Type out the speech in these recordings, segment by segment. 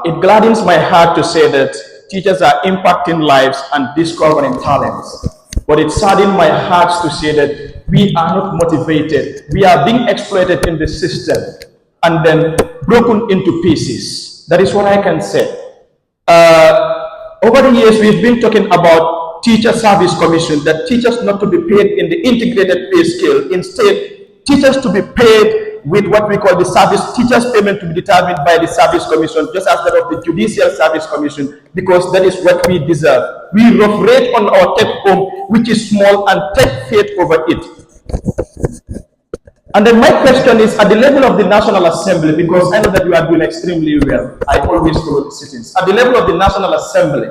It gladdens my heart to say that teachers are impacting lives and discovering talents. But it saddens my heart to say that we are not motivated. We are being exploited in the system and then broken into pieces. That is what I can say. Over the years, we've been talking about Teacher Service Commission, that teachers not to be paid in the integrated pay scale. Instead, teachers to be paid with what we call the service, teachers' payment to be determined by the Service Commission, just as that of the Judicial Service Commission, because that is what we deserve. We rough rate on our take home, which is small, and take faith over it. And then my question is, at the level of the National Assembly, because I know that you are doing extremely well, I always follow the sittings. At the level of the National Assembly,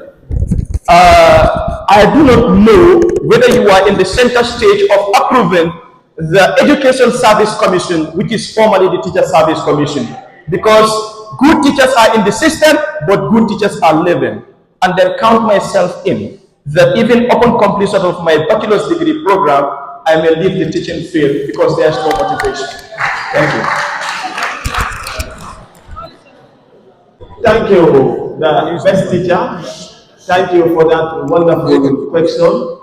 I do not know whether you are in the center stage of approving the Education Service Commission, which is formerly the Teacher Service Commission, because good teachers are in the system, but good teachers are leaving. And then count myself in, that even upon completion of my bachelor's degree program, I may leave the teaching field because there's no motivation. Thank you. Thank you, the best teacher. Thank you for that wonderful question.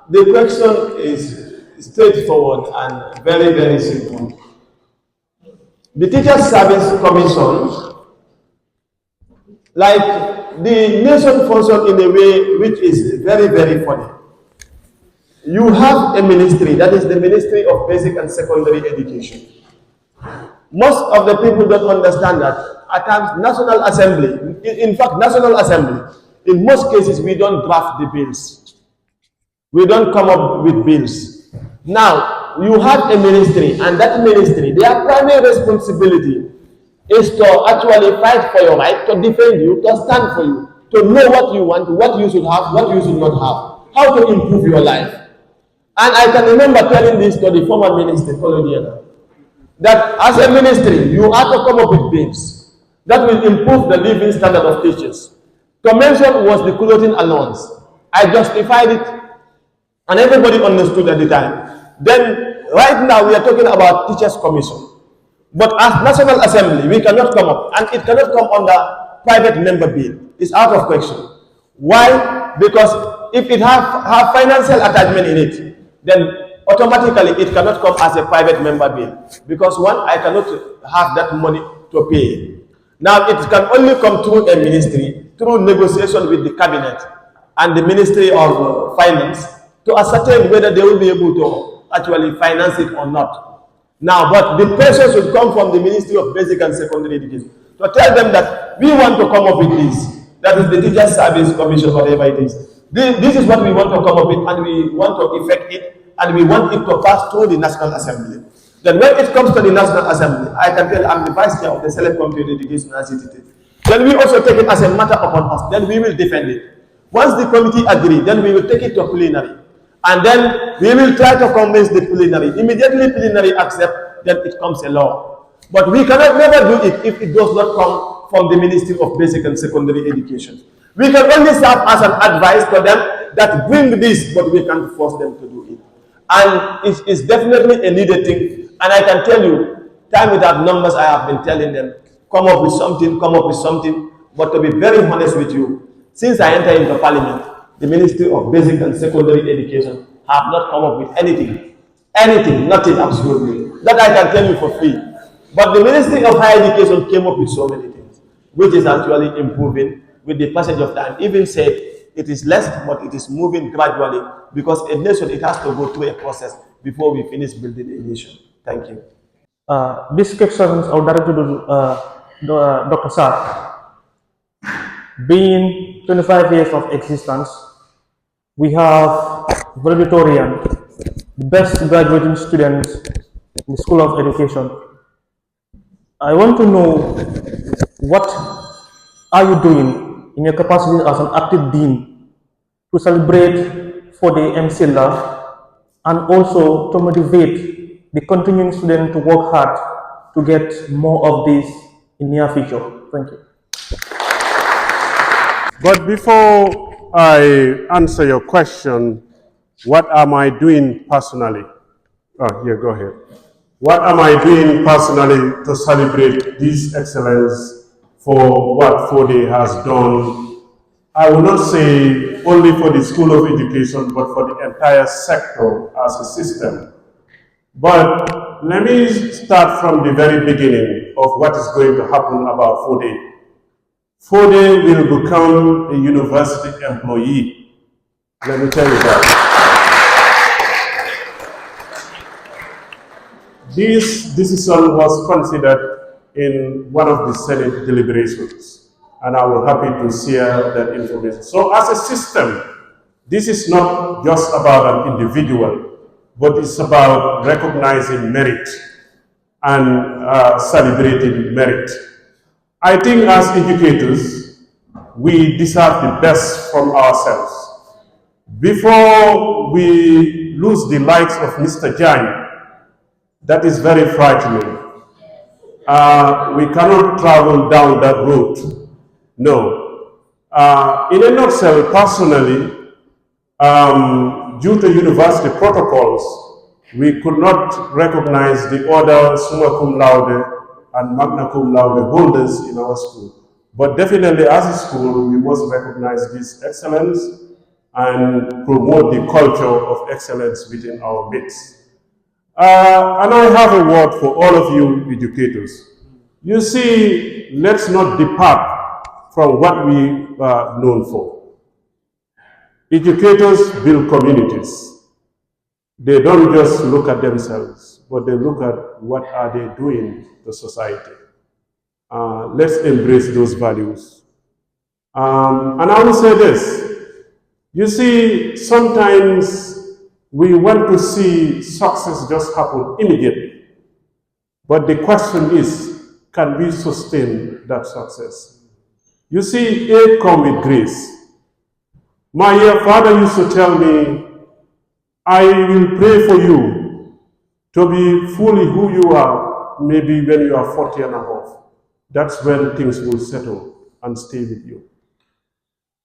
The question is straightforward and very, very simple. The Teacher Service Commission, like the nation, functions in a way which is very, very funny. You have a ministry, that is the Ministry of Basic and Secondary Education. Most of the people don't understand that. At times, National Assembly, in fact, National Assembly, in most cases, we don't draft the bills. We don't come up with bills. Now, you have a ministry, and that ministry, their primary responsibility is to actually fight for your right, to defend you, to stand for you, to know what you want, what you should have, what you should not have, how to improve your life. And I can remember telling this to the former minister, Colonial, that as a ministry, you have to come up with bills that will improve the living standard of teachers. To mention was the clothing allowance. I justified it, and everybody understood at the time. Then, right now, we are talking about Teachers Commission. But as National Assembly, we cannot come up, and it cannot come under private member bill. It's out of question. Why? Because if it have financial attachment in it, then automatically it cannot come as a private member bill. Because one, I cannot have that money to pay. Now it can only come through a ministry, through negotiation with the cabinet and the Ministry of Finance to ascertain whether they will be able to actually finance it or not. Now, but the pressure should come from the Ministry of Basic and Secondary Education to tell them that we want to come up with this. That is the Teacher Service Commission, whatever it is. This is what we want to come up with, and we want to effect it, and we want it to pass through the National Assembly. Then when it comes to the National Assembly, I can tell I'm the Vice Chair of the Select Committee on Education and CTT. Then we also take it as a matter upon us. Then we will defend it. Once the committee agrees, then we will take it to plenary. And then we will try to convince the plenary. Immediately plenary accept, then it comes a law. But we cannot never do it if it does not come from the Ministry of Basic and Secondary Education. We can only serve as an advice to them that bring this, but we can't force them to do it. And it's definitely a needed thing. And I can tell you, time without numbers, I have been telling them, come up with something, come up with something. But to be very honest with you, since I entered into Parliament, the Ministry of Basic and Secondary Education have not come up with anything. Anything, nothing, absolutely. That I can tell you for free. But the Ministry of Higher Education came up with so many things, which is actually improving with the passage of time. Even said it is less, but it is moving gradually, because a nation, it has to go through a process before we finish building a nation. Thank you. These questions are directed to Dr. Sarr. Being 25 years of existence, we have valedictorian, the best graduating students in the School of Education. I want to know, what are you doing in your capacity as an active dean to celebrate for the MCLA and also to motivate the continuing student to work hard to get more of this in near future? Thank you. But before I answer your question, what am I doing personally? Oh, go ahead. What am I doing personally to celebrate this excellence for what FODE has done. I will not say only for the School of Education, but for the entire sector as a system. But let me start from the very beginning of what is going to happen about FODE. FODE will become a university employee. Let me tell you that. This decision was considered in one of the Senate deliberations, and I will happy to share that information. So as a system, this is not just about an individual, but it's about recognizing merit and celebrating merit. I think as educators, we deserve the best from ourselves. Before we lose the likes of Mr. Jan, that is very frightening. We cannot travel down that road. No. In a nutshell, personally, due to university protocols, we could not recognize the other summa cum laude and magna cum laude holders in our school. But definitely as a school, we must recognize this excellence and promote the culture of excellence within our midst. And I have a word for all of you educators. You see, let's not depart from what we are known for. Educators build communities. They don't just look at themselves, but they look at what are they doing to society. Let's embrace those values. And I will say this. You see, sometimes we want to see success just happen immediately. But the question is, can we sustain that success? You see, aid comes with grace. My father used to tell me, I will pray for you to be fully who you are, maybe when you are 40 and above. That's when things will settle and stay with you.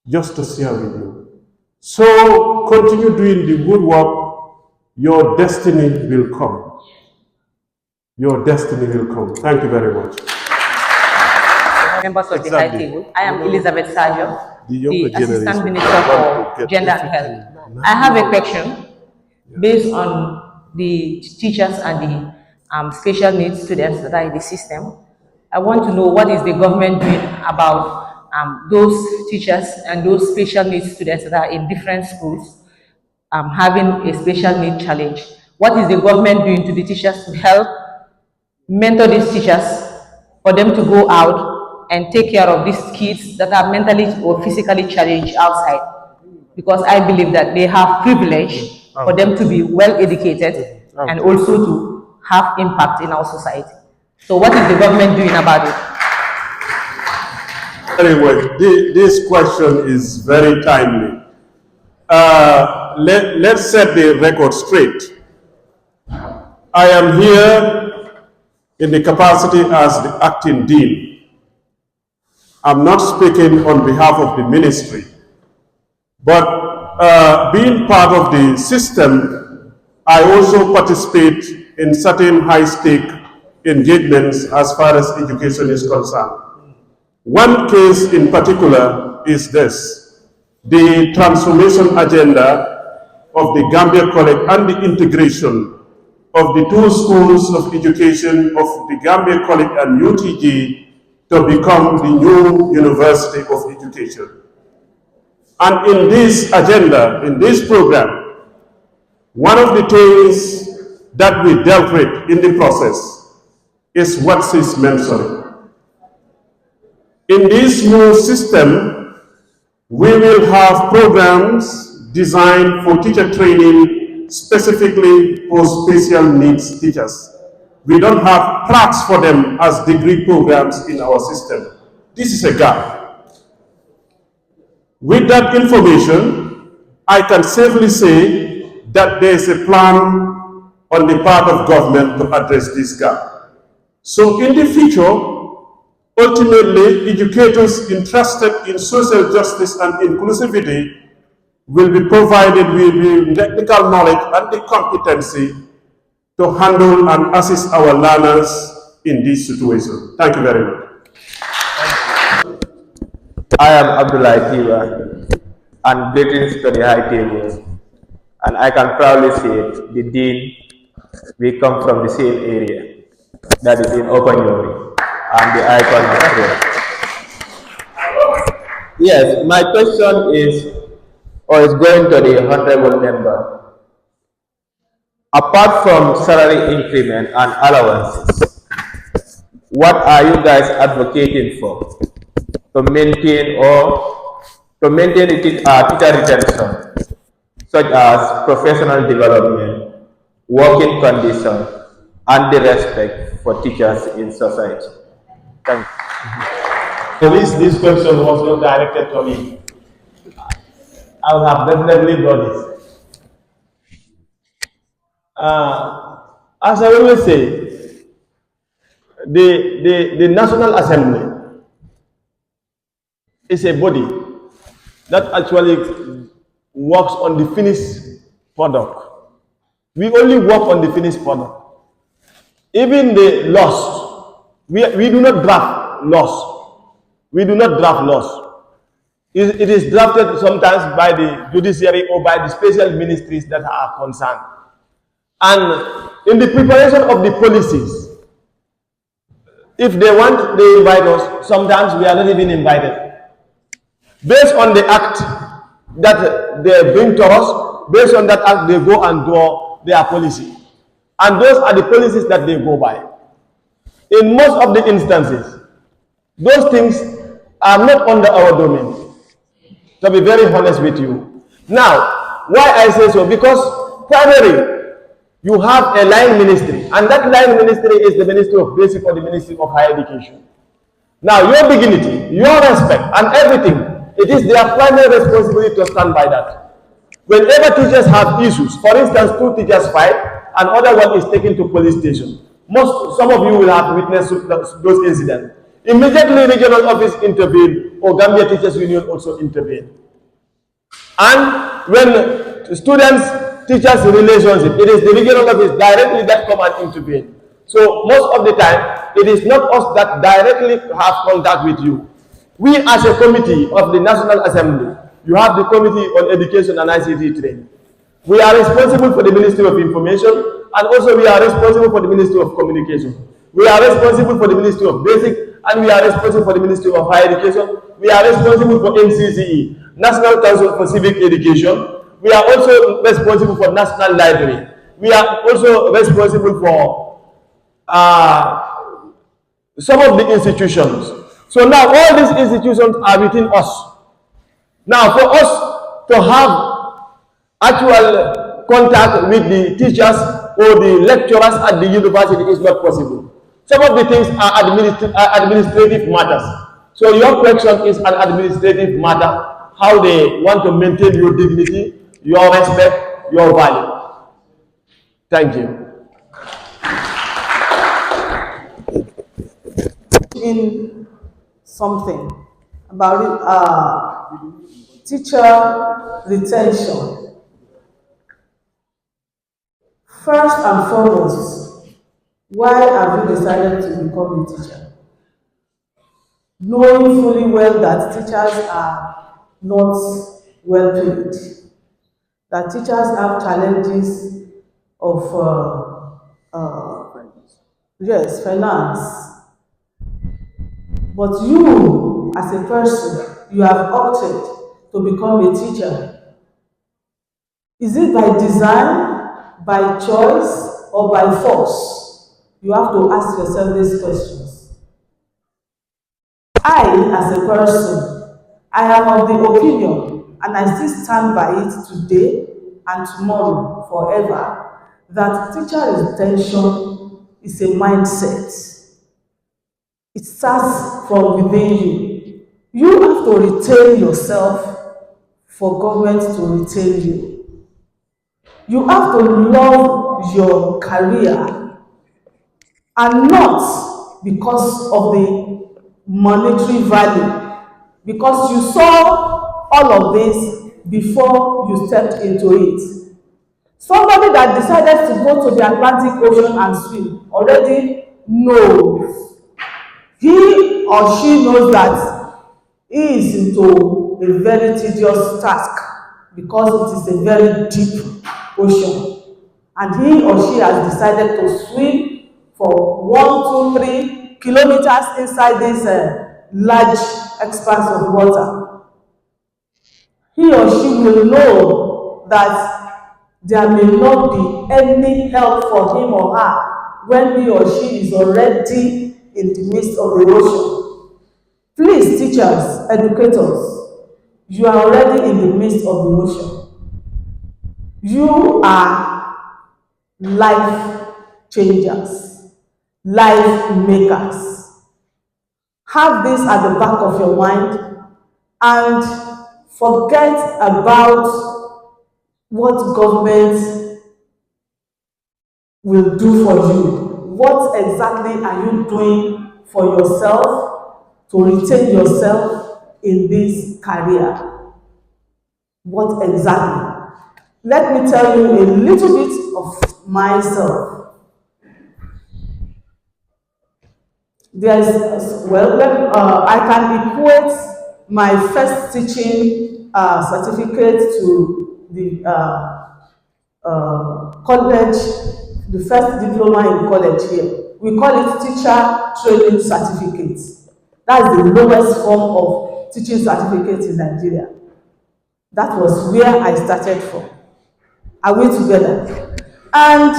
Just to share with you. So continue doing the good work. Your destiny will come. Your destiny will come. Thank you very much. Members of the High Table. I am Elizabeth Sajo, the Assistant Minister for Gender and Health. I have a question based on the teachers and the special needs students that are in the system. I want to know what is the government doing about those teachers and those special needs students that are in different schools having a special need challenge. What is the government doing to the teachers to help mentor these teachers for them to go out and take care of these kids that are mentally or physically challenged outside? Because I believe that they have privilege for them to be well educated and also to have impact in our society. So what is the government doing about it? Anyway, this question is very timely. Let's set the record straight. I am here in the capacity as the acting dean. I'm not speaking on behalf of the ministry, but being part of the system, I also participate in certain high-stake engagements as far as education is concerned. One case in particular is this: the transformation agenda of the Gambia College and the integration of the two schools of education of the Gambia College and UTG to become the new University of Education. And in this agenda, in this program, one of the things that we dealt with in the process is what is mentioned. In this new system, we will have programs designed for teacher training specifically for special needs teachers. We don't have tracks for them as degree programs in our system. This is a gap. With that information, I can safely say that there is a plan on the part of government to address this gap. So in the future, ultimately, educators interested in social justice and inclusivity will be provided with the technical knowledge and the competency to handle and assist our learners in this situation. Thank you very much. I am Abdullah Kiba, and greetings to the high table. And I can proudly say it, the Dean, we come from the same area, that is in Opanyori. I'm the icon of truth. Yes, my question is, or is going to the honorable member. Apart from salary increment and allowances, what are you guys advocating for to maintain the teacher retention, such as professional development, working conditions, and the respect for teachers in society? Thank you. This question was not directed to me. I would have definitely done it. As I always say, the National Assembly is a body that actually works on the finished product. We only work on the finished product. Even the laws, we do not draft laws. We do not draft laws. It is drafted sometimes by the judiciary or by the special ministries that are concerned. And in the preparation of the policies, if they want, they invite us. Sometimes we are not even invited. Based on the act that they bring to us, based on that act, they go and draw their policy. And those are the policies that they go by. In most of the instances, those things are not under our domain, to be very honest with you. Now, why I say so? Because primarily, you have a line ministry, and that line ministry is the Ministry of Basic or the Ministry of Higher Education. Now, your dignity, your respect, and everything, it is their primary responsibility to stand by that. Whenever teachers have issues, for instance, 2 teachers fight, and other one is taken to police station. Some of you will have witnessed those incidents. Immediately, regional office intervened, or Gambia Teachers Union also intervened. And when teachers relationship, it is the regional office directly that come and intervene. So most of the time, it is not us that directly have contact with you. We as a committee of the National Assembly, you have the Committee on Education and ICT Training. We are responsible for the Ministry of Information, and also we are responsible for the Ministry of Communication. We are responsible for the Ministry of Basic, and we are responsible for the Ministry of Higher Education. We are responsible for NCCE, National Council for Civic Education. We are also responsible for National Library. We are also responsible for some of the institutions. So now all these institutions are within us. Now for us to have actual contact with the teachers or the lecturers at the university is not possible. Some of the things are administrative matters. So your question is an administrative matter, how they want to maintain your dignity, your respect, your value. Thank you. In something about teacher retention. First and foremost, why have you decided to become a teacher? Knowing fully well that teachers are not well paid, that teachers have challenges of finance. But you, as a person, you have opted to become a teacher. Is it by design, by choice, or by force? You have to ask yourself these questions. I, as a person, I am of the opinion, and I still stand by it today and tomorrow, forever, that teacher retention is a mindset. It starts from within you. You have to retain yourself for government to retain you. You have to love your career, and not because of the monetary value, because you saw all of this before you stepped into it. Somebody that decided to go to the Atlantic Ocean and swim already knows. He or she knows that He is into a very tedious task because it is a very deep ocean. And he or she has decided to swim for 1, 2, 3 kilometers inside this large expanse of water. He or she will know that there may not be any help for him or her when he or she is already in the midst of the ocean. Please, teachers, educators, you are already in the midst of the ocean. You are life changers, life makers. Have this at the back of your mind and forget about what government will do for you. What exactly are you doing for yourself to retain yourself in this career? What exactly? Let me tell you a little bit of myself. I can equate my first teaching certificate to the college, the first diploma in college here. We call it teacher training certificate. That's the lowest form of teaching certificate in Nigeria. That was where I started from. Are we together? And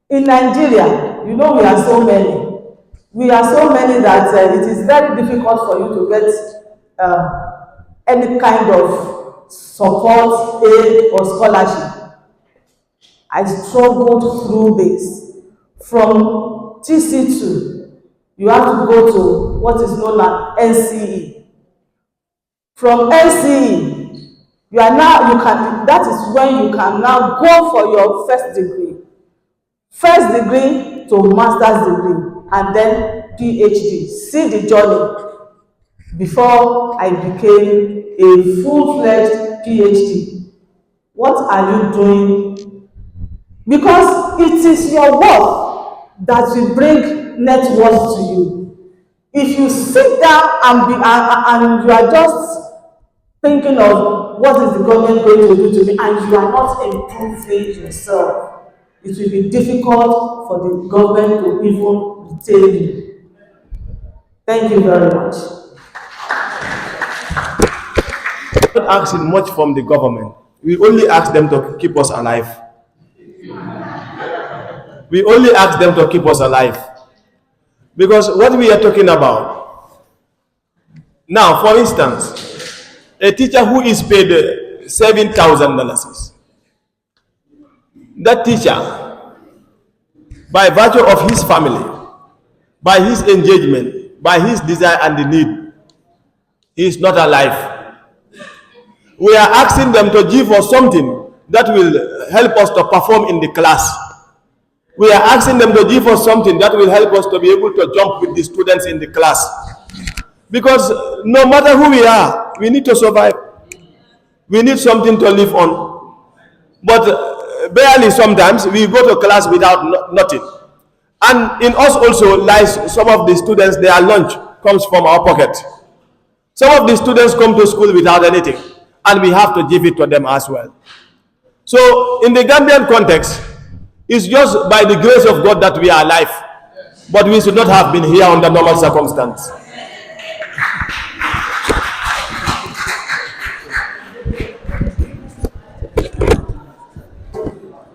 in Nigeria, you know, we are so many. We are so many that it is very difficult for you to get any kind of support, aid, or scholarship. I struggled through this. From TC2, you have to go to what is known as NCE. From NCE, that is when you can now go for your first degree. First degree to master's degree, and then PhD. See the journey before I became a full-fledged PhD. What are you doing? Because it is your work that will bring net worth to you. If you sit down and you are just thinking of what is the government going to do to me, and you are not improving yourself, it will be difficult for the government to even retain you. Thank you very much. We're not asking much from the government. We only ask them to keep us alive. We only ask them to keep us alive. Because what we are talking about, now, for instance, a teacher who is paid $7,000, that teacher, by virtue of his family, by his engagement, by his desire and the need, he is not alive. We are asking them to give us something that will help us to perform in the class. We are asking them to give us something that will help us to be able to jump with the students in the class. Because no matter who we are, we need to survive. We need something to live on. But barely sometimes we go to class without nothing. And in us also lies some of the students, their lunch comes from our pocket. Some of the students come to school without anything, and we have to give it to them as well. So in the Gambian context, it's just by the grace of God that we are alive, but we should not have been here under normal circumstances.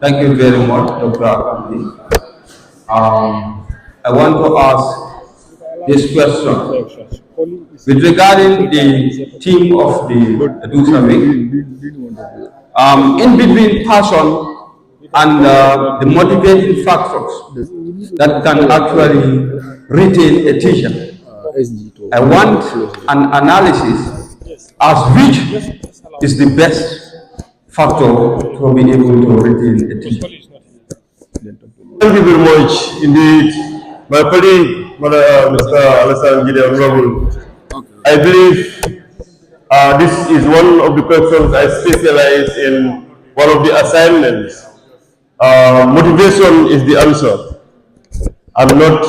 Thank you very much, Dr. Akambi. I want to ask this question. With regarding the theme of the Edusa Week, in between passion and the motivating factors that can actually retain a teacher, I want an analysis as which is the best factor to be able to retain a teacher. Thank you very much indeed, my colleague, Mr. Alassane Gideon Robul. I believe this is one of the questions I specialize in, one of the assignments. Motivation is the answer, and not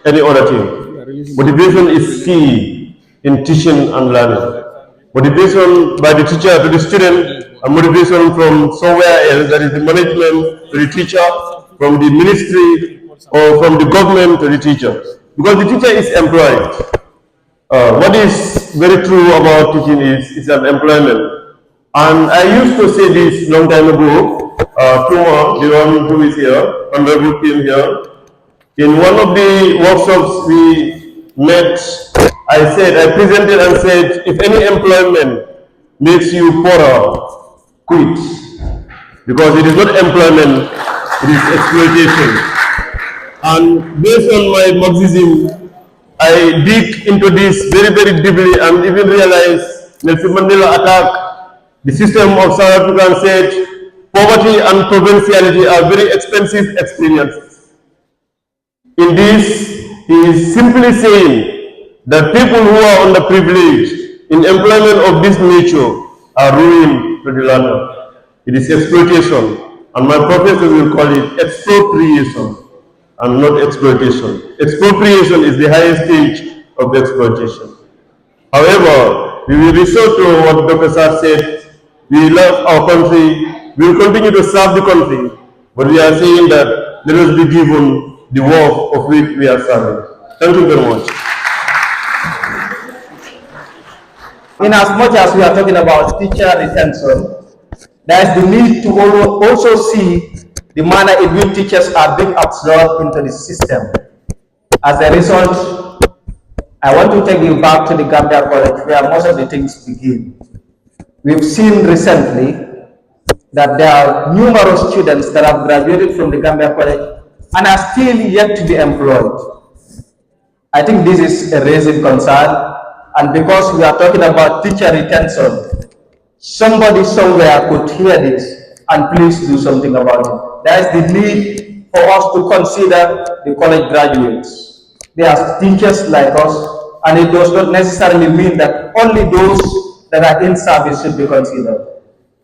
any other thing. Motivation is key in teaching and learning. Motivation by the teacher to the student, and motivation from somewhere else, that is the management to the teacher, from the ministry or from the government to the teacher. Because the teacher is employed. What is very true about teaching is it's an employment. And I used to say this long time ago, Tuma, the one who is here, Honorable Kim here, in one of the workshops we met, I presented and said, if any employment makes you poorer, quit. Because it is not employment, it is exploitation. And based on my Marxism, I dig into this very, very deeply and even realized Nelson Mandela attacked the system of South Africa and said, poverty and provinciality are very expensive experiences. In this, he is simply saying that people who are underprivileged in employment of this nature are ruined to the latter. It is exploitation, and my professor will call it expropriation and not exploitation. Expropriation is the highest stage of exploitation. However, we will resort to what Dr. Saad said. We love our country, we will continue to serve the country, but we are saying that let us be given the work of which we are serving. Thank you very much. In as much as we are talking about teacher retention, there is the need to also see the manner in which teachers are being absorbed into the system. As a result, I want to take you back to the Gambia College where most of the things begin. We've seen recently that there are numerous students that have graduated from the Gambia College and are still yet to be employed. I think this is a raising concern, and because we are talking about teacher retention, somebody somewhere could hear this and please do something about it. There is the need for us to consider the college graduates. They are teachers like us, and it does not necessarily mean that only those that are in service should be considered.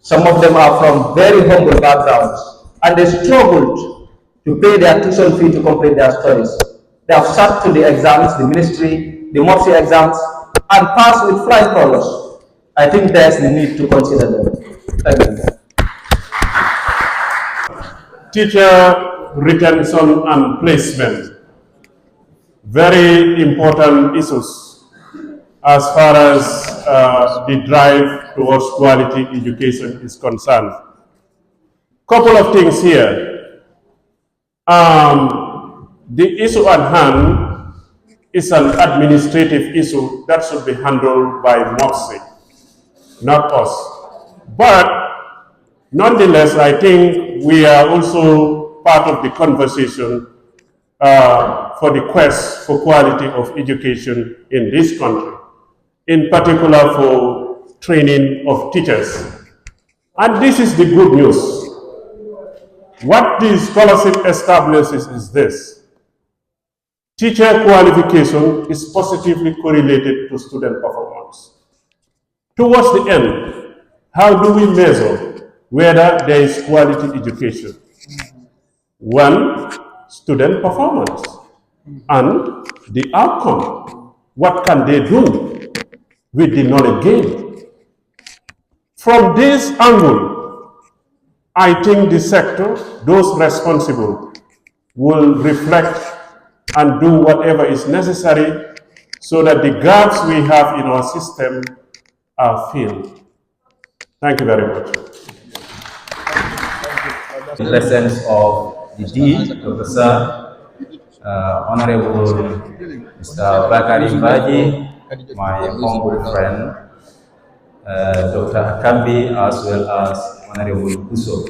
Some of them are from very humble backgrounds, and they struggled to pay their tuition fee to complete their studies. They have sat to the exams, the ministry, the MOPSI exams, and passed with flying colors. I think there's the need to consider them. Thank you. Teacher retention and placement. Very important issues as far as the drive towards quality education is concerned. Couple of things here. The issue at hand is an administrative issue that should be handled by MOPSI, not us. But nonetheless, I think we are also part of the conversation for the quest for quality of education in this country, in particular for training of teachers. And this is the good news. What the scholarship establishes is this: teacher qualification is positively correlated to student performance. Towards the end, how do we measure whether there is quality education? One, student performance, and the outcome. What can they do with the knowledge gained? From this angle, I think the sector, those responsible, will reflect and do whatever is necessary so that the gaps we have in our system are filled. Thank you very much. In the presence of the Dean, Dr. Sir, Honorable Mr. Bakari Mbaji, my humble friend, Dr. Akambi, as well as Honorable Uso.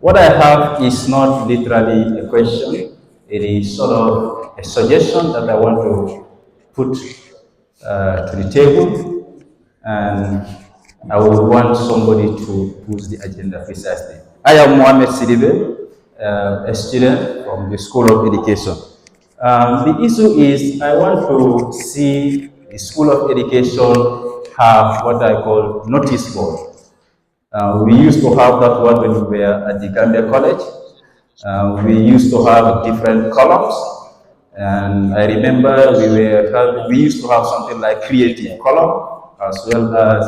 What I have is not literally a question, it is sort of a suggestion that I want to put to the table, and I would want somebody to push the agenda precisely. I am Mohamed Sidibe, a student from the School of Education. The issue is I want to see the School of Education have what I call notice board. We used to have that one when we were at the Gambia College. We used to have different columns, And I remember we used to have something like creative column, as well as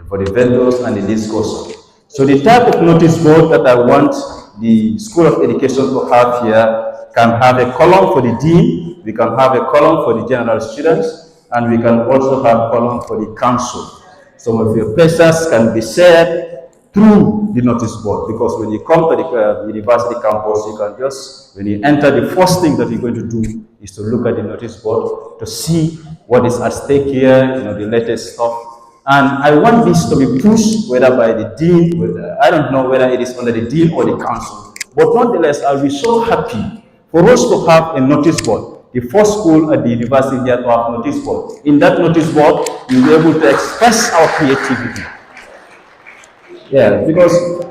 for the vendors and the discourse. So the type of notice board that I want the School of Education to have here can have a column for the dean, we can have a column for the general students, and we can also have a column for the council. Some of your pressures can be shared through the notice board, because when you come to the university campus, you can just, when you enter, the first thing that you're going to do is to look at the notice board to see what is at stake here, the latest stuff. And I want this to be pushed, whether by the dean, I don't know whether it is under the dean or the council, but nonetheless, I'll be so happy for us to have a notice board. The first school at the university here to have notice board. In that notice board, you'll be able to express our creativity. Yeah, because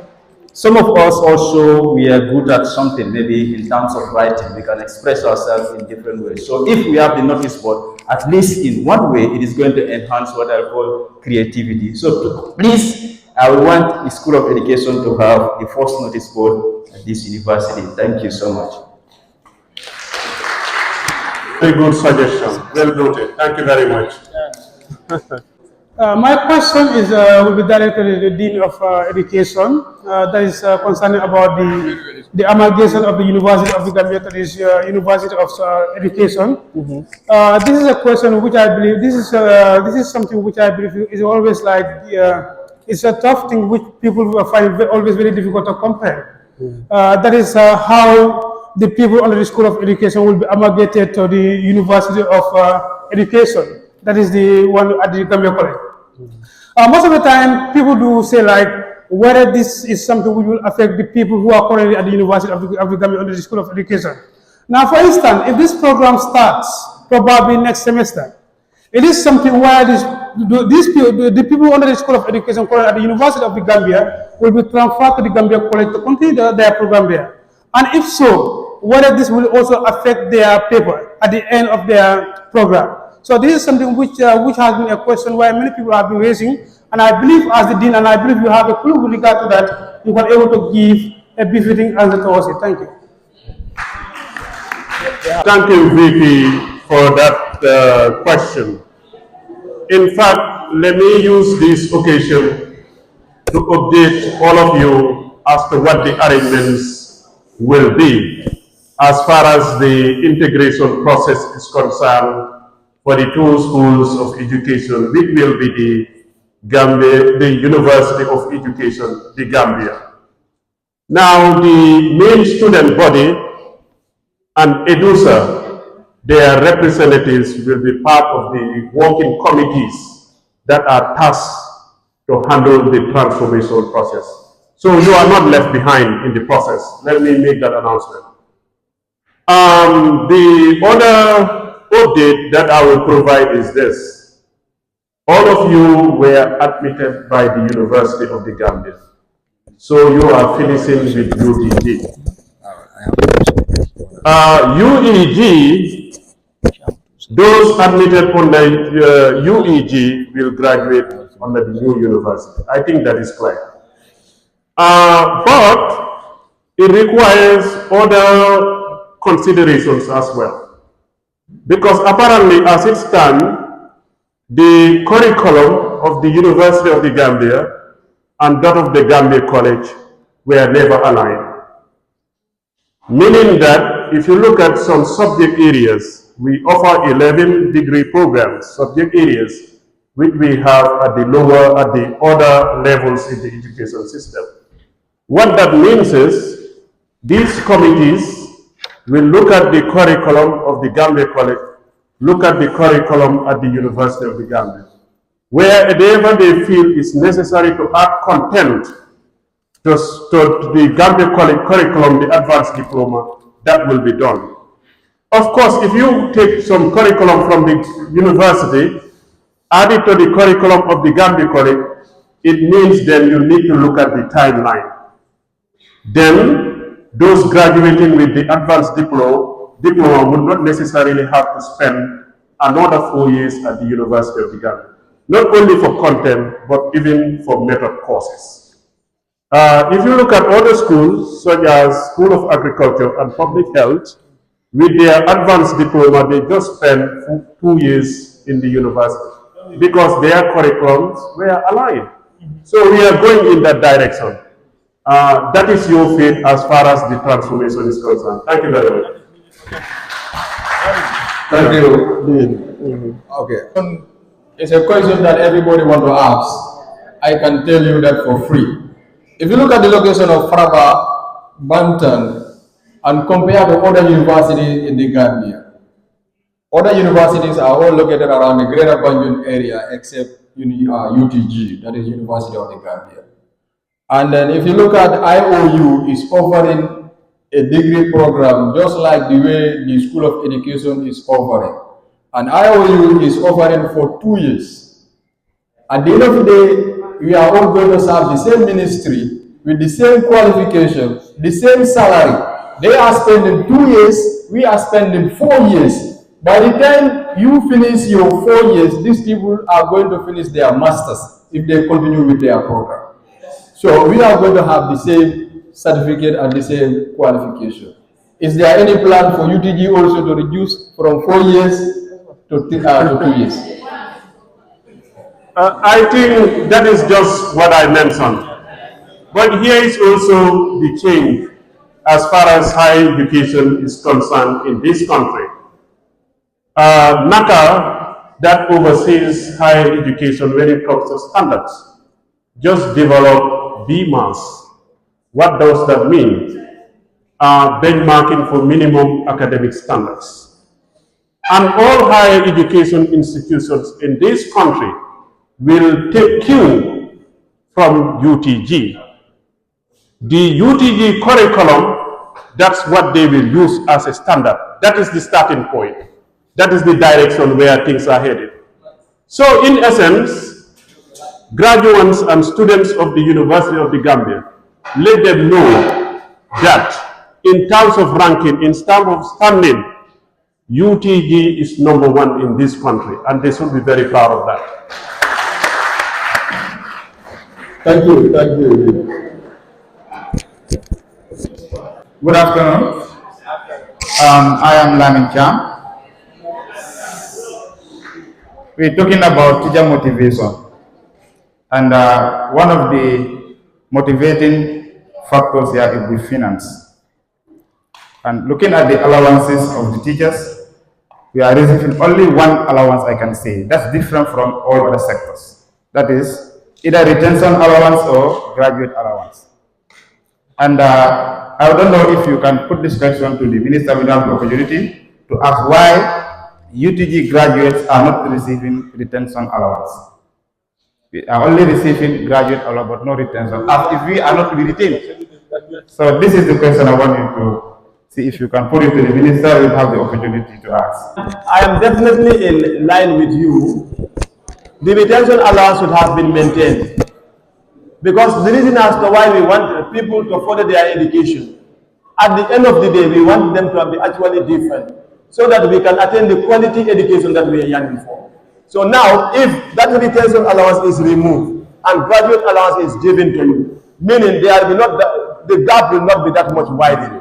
some of us also, we are good at something, maybe in terms of writing, we can express ourselves in different ways. So if we have the notice board, at least in one way, it is going to enhance what I call creativity. So please, I want the School of Education to have the first notice board at this university. Thank you so much. Very good suggestion. Well noted. Thank you very much. My question is will be directed to the Dean of Education. That is concerning about the amalgamation of the University of the Gambia, that is University of Education. This is a question which I believe this is something which I believe is always like it's a tough thing which people find always very difficult to compare. That is how the people under the School of Education will be amalgamated to the University of Education. That is the one at the Gambia College. Most of the time, people do say like whether this is something which will affect the people who are currently at the University of the Gambia under the School of Education. Now, for instance, if this program starts probably next semester, it is something where the people under the School of Education currently at the University of the Gambia will be transferred to the Gambia College to continue their program there. And if so, whether this will also affect their paper at the end of their program. So this is something which has been a question where many people have been raising, and I believe as the dean, and I believe you have a clue with regard to that, you are able to give a befitting answer to us. Thank you. Thank you, Vicky, for that question. In fact, let me use this occasion to update all of you as to what the arrangements will be as far as the integration process is concerned for the two schools of education, which will be the University of Education, the Gambia. Now, the main student body and EDUSA, their representatives will be part of the working committees that are tasked to handle the transformation process. So you are not left behind in the process. Let me make that announcement. The other update that I will provide is this. All of you were admitted by the University of the Gambia. So you are finishing with UEG. UEG, those admitted on the UEG will graduate under the new university. I think that is clear. But it requires other considerations as well. Because apparently, as it stands, the curriculum of the University of the Gambia and that of the Gambia College were never aligned. Meaning that if you look at some subject areas, we offer 11 degree programs, subject areas, which we have at the other levels in the education system. What that means is these committees will look at the curriculum of the Gambia College, look at the curriculum at the University of the Gambia. Wherever they feel is necessary to add content to the Gambia College curriculum, the advanced diploma, that will be done. Of course, if you take some curriculum from the university, add it to the curriculum of the Gambia College, it means then you need to look at the timeline. Then, those graduating with the advanced diploma would not necessarily have to spend another 4 years at the University of the Gambia. Not only for content, but even for method courses. If you look at other schools, such as School of Agriculture and Public Health, with their advanced diploma, they just spent 2 years in the university because their curriculums were aligned. So we are going in that direction. That is your fate as far as the transformation is concerned. Thank you very much. Thank you. Okay. It's a question that everybody wants to ask. I can tell you that for free. If you look at the location of Faraba, Bantan, and compare to other universities in the Gambia, other universities are all located around the Greater Banjul area except UTG, that is University of the Gambia. And then if you look at IOU, is offering a degree program just like the way the School of Education is offering. And IOU is offering for 2 years. At the end of the day, we are all going to serve the same ministry with the same qualifications, the same salary. They are spending 2 years, we are spending 4 years. By the time you finish your 4 years, these people are going to finish their masters if they continue with their program. So we are going to have the same certificate and the same qualification. Is there any plan for UTG also to reduce from 4 years to 2 years? I think that is just what I mentioned. But here is also the change as far as higher education is concerned in this country. NACA, that oversees higher education when it comes to standards, just developed BMAS. What does that mean? Benchmarking for minimum academic standards. And all higher education institutions in this country will take cue from UTG. The UTG curriculum, that's what they will use as a standard. That is the starting point. That is the direction where things are headed. So in essence, graduates and students of the University of the Gambia, let them know that in terms of ranking, in terms of standing, UTG is #1 in this country, and they should be very proud of that. Thank you. Thank you. Good afternoon. I am Lamin Cham. We're talking about teacher motivation. And one of the motivating factors here is the finance. And looking at the allowances of the teachers, we are receiving only one allowance, I can say. That's different from all other sectors. That is either retention allowance or graduate allowance. And I don't know if you can put this question to the Minister without the opportunity to ask why UTG graduates are not receiving retention allowance. We are only receiving graduate allowance but no retention, as if we are not to be retained. So this is the question I want you to see if you can put it to the Minister, will have the opportunity to ask. I am definitely in line with you. The retention allowance should have been maintained. Because the reason as to why we want people to further their education, at the end of the day, we want them to be actually different, so that we can attain the quality education that we are yearning for. So now, if that retention allowance is removed and graduate allowance is given to you, meaning there will not, the gap will not be that much widened.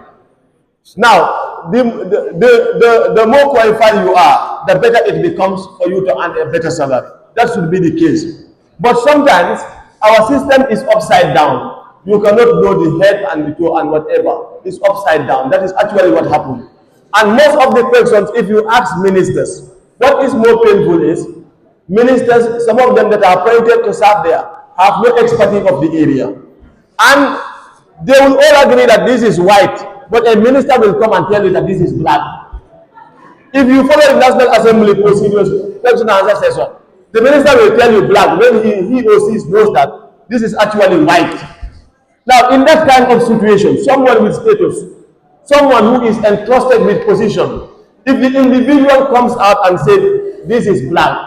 Now, the more qualified you are, the better it becomes for you to earn a better salary. That should be the case. But sometimes, our system is upside down. You cannot know the head and the toe and whatever. It's upside down. That is actually what happened. And most of the questions, if you ask ministers, what is more painful is, ministers, some of them that are appointed to serve there, have no expertise of the area. And they will all agree that this is white, but a minister will come and tell you that this is black. If you follow the National Assembly procedures, question and answer session, the minister will tell you black when he or she knows that this is actually white. Now, in that kind of situation, someone with status, someone who is entrusted with position, if the individual comes out and says, this is black,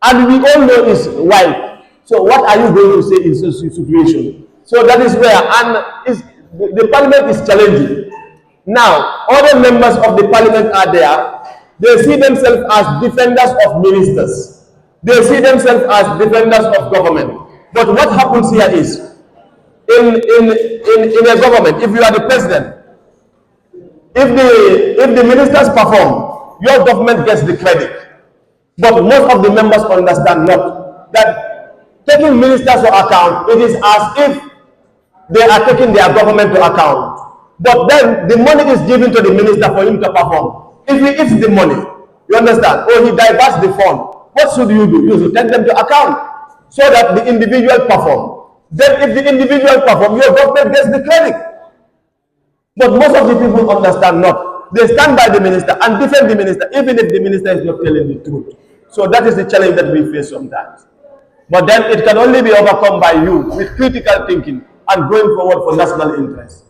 and we all know it's white, so what are you going to say in such a situation? So that is where, and the parliament is challenging. Now, other members of the parliament are there. They see themselves as defenders of ministers. They see themselves as defenders of government. But what happens here is, in a government, if you are the president, If the ministers perform, your government gets the credit. But most of the members understand not that taking ministers to account, it is as if they are taking their government to account. But then the money is given to the minister for him to perform. If he eats the money, you understand, or he diverts the fund, what should you do? You should take them to account so that the individual perform. Then if the individual perform, your government gets the credit. But most of the people understand not. They stand by the minister and defend the minister, even if the minister is not telling the truth. So that is the challenge that we face sometimes. But then it can only be overcome by you with critical thinking and going forward for national interest.